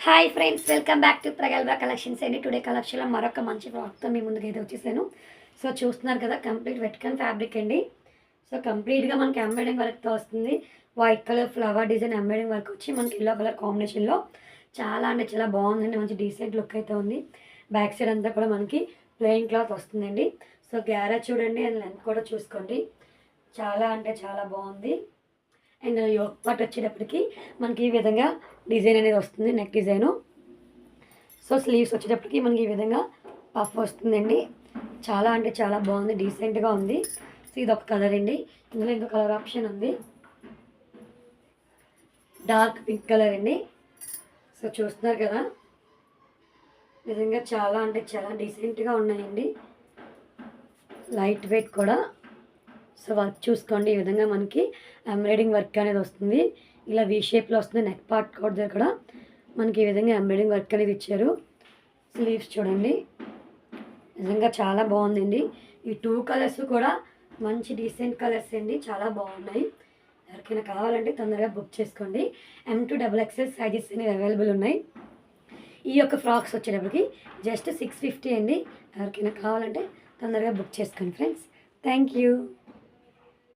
Hi friends, welcome back to Pragalbha collections అండి. Today కలెక్షన్లో మరొక మంచి ఫ్రాక్తో మీ ముందుకు అయితే వచ్చేసాను. సో చూస్తున్నారు కదా, కంప్లీట్ వెట్కన్ ఫ్యాబ్రిక్ అండి. సో కంప్లీట్గా మనకి ఎంబ్రాయిడింగ్ వర్క్తో వస్తుంది. White colour flower design embroidering work వచ్చి మనకి ఎల్లో కలర్ కాంబినేషన్లో చాలా అంటే చాలా బాగుందండి. మంచి డీసెంట్ లుక్ అయితే ఉంది. బ్యాక్ సైడ్ అంతా కూడా మనకి ప్లెయిన్ క్లాత్ వస్తుందండి. సో గ్యారా చూడండి, అండ్ లెంత్ కూడా చూసుకోండి. చాలా అంటే చాలా బాగుంది. అండ్ యోక్ పార్ట్ వచ్చేటప్పటికి మనకి ఈ విధంగా డిజైన్ అనేది వస్తుంది, నెక్ డిజైను. సో స్లీవ్స్ వచ్చేటప్పటికి మనకి ఈ విధంగా పఫ్ వస్తుందండి. చాలా అంటే చాలా బాగుంది, డీసెంట్గా ఉంది. సో ఇది ఒక కలర్ అండి. ఇందులో ఇంకో కలర్ ఆప్షన్ ఉంది, డార్క్ పింక్ కలర్ అండి. సో చూస్తున్నారు కదా, నిజంగా చాలా అంటే చాలా డీసెంట్గా ఉన్నాయండి. లైట్ వెయిట్ కూడా. సో వర్క్ చూసుకోండి, ఈ విధంగా మనకి ఎంబ్రాయిడింగ్ వర్క్ అనేది వస్తుంది. ఇలా వీ షేప్లో వస్తుంది. నెక్ పార్ట్ కూడా కూడా మనకి ఈ విధంగా ఎంబ్రాయిడింగ్ వర్క్ అనేది ఇచ్చారు. స్లీవ్స్ చూడండి, నిజంగా చాలా బాగుందండి. ఈ 2 కలర్స్ కూడా మంచి డీసెంట్ కలర్స్ అండి, చాలా బాగున్నాయి. ఎవరికైనా కావాలంటే తొందరగా బుక్ చేసుకోండి. M2XXL సైజెస్ అనేవి అవైలబుల్ ఉన్నాయి. ఈ యొక్క ఫ్రాక్స్ వచ్చేటప్పటికి జస్ట్ 650 అండి. ఎవరికైనా కావాలంటే తొందరగా బుక్ చేసుకోండి ఫ్రెండ్స్. Thank you.